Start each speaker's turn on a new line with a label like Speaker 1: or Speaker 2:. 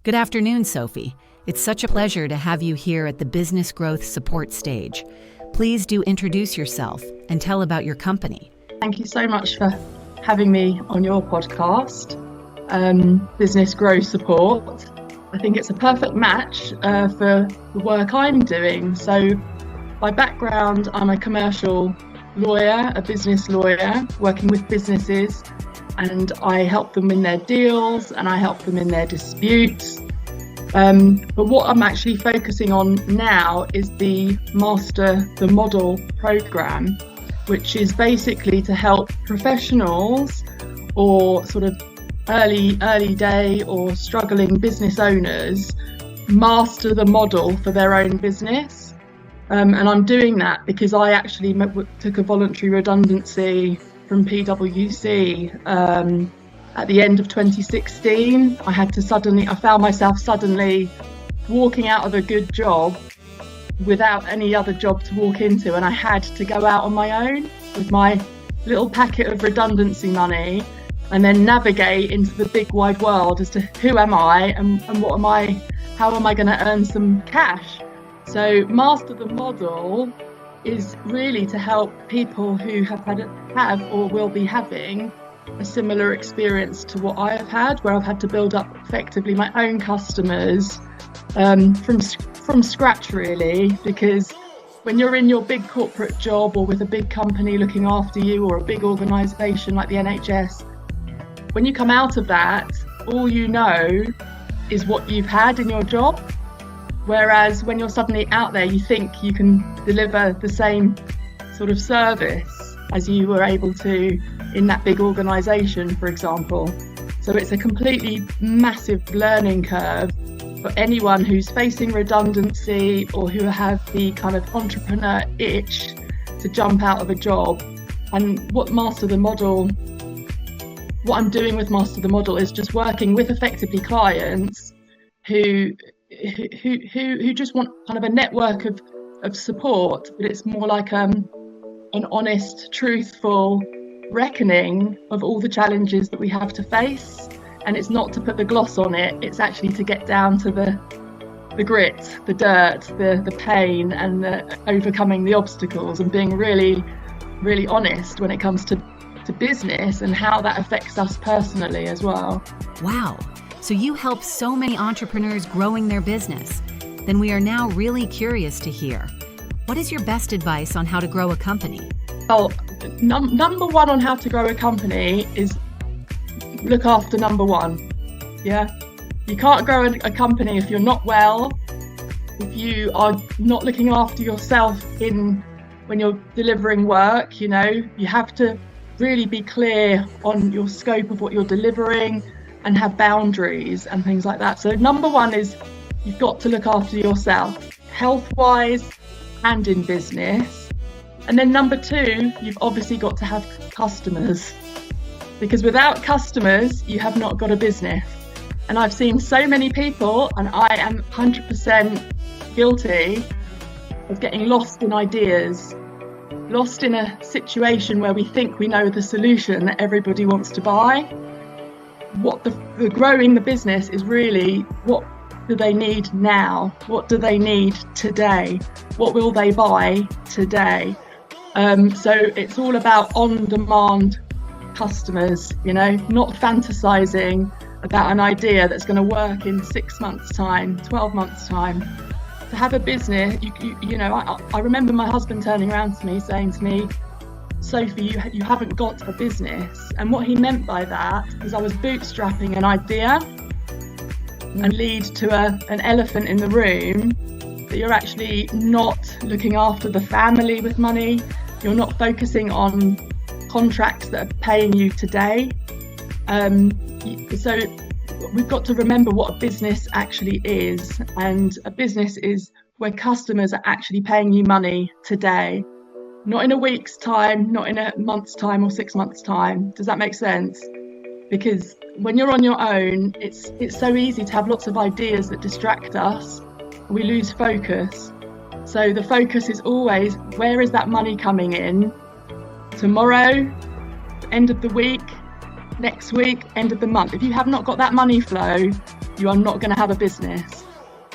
Speaker 1: Good afternoon, Sophie. It's such a pleasure to have you here at the Business Growth Support stage. Please do introduce yourself and tell about your company.
Speaker 2: Thank you so much for having me on your podcast, Business Growth Support. I think it's a perfect match for the work I'm doing. So by background, I'm a commercial lawyer, a business lawyer, working with businesses, and I help them in their deals and I help them in their disputes. But what I'm actually focusing on now is the Master the Model program, which is basically to help professionals or sort of early day or struggling business owners master the model for their own business. And I'm doing that because I actually took a voluntary redundancy from PwC at the end of 2016. I found myself suddenly walking out of a good job without any other job to walk into, and I had to go out on my own with my little packet of redundancy money and then navigate into the big wide world as to who am I and how am I going to earn some cash. So Master the Model is really to help people who have or will be having a similar experience to what I have had, where I've had to build up effectively my own customers from scratch, really, because when you're in your big corporate job or with a big company looking after you or a big organisation like the NHS, when you come out of that, all you know is what you've had in your job. Whereas when you're suddenly out there, you think you can deliver the same sort of service as you were able to in that big organisation, for example. So it's a completely massive learning curve for anyone who's facing redundancy or who have the kind of entrepreneur itch to jump out of a job. And what I'm doing with Master the Model is just working with effectively clients who just want kind of a network of support, but it's more like an honest, truthful reckoning of all the challenges that we have to face. And it's not to put the gloss on it, it's actually to get down to the grit, the dirt, the pain, and the overcoming the obstacles, and being really, really honest when it comes to business and how that affects us personally as well.
Speaker 1: Wow. So you help so many entrepreneurs growing their business. Then we are now really curious to hear, what is your best advice on how to grow a company?
Speaker 2: Well, number one on how to grow a company is look after number one. Yeah, you can't grow a company if you're not well, if you are not looking after yourself when you're delivering work. You have to really be clear on your scope of what you're delivering and have boundaries and things like that. So number one is you've got to look after yourself, health-wise and in business. And then number two, you've obviously got to have customers, because without customers, you have not got a business. And I've seen so many people, and I am 100% guilty of getting lost in ideas, lost in a situation where we think we know the solution that everybody wants to buy. What the growing the business is really, what do they need now? What do they need today? What will they buy today? So it's all about on-demand customers, not fantasizing about an idea that's going to work in 6 months' time, 12 months' time. To have a business, I remember my husband turning around to me saying to me, Sophie, you haven't got a business. And what he meant by that is I was bootstrapping an idea and lead to an elephant in the room, that you're actually not looking after the family with money. You're not focusing on contracts that are paying you today. So we've got to remember what a business actually is. And a business is where customers are actually paying you money today. Not in a week's time, not in a month's time or 6 months' time. Does that make sense? Because when you're on your own, it's so easy to have lots of ideas that distract us. We lose focus. So the focus is always, where is that money coming in? Tomorrow, end of the week, next week, end of the month. If you have not got that money flow, you are not going to have a business.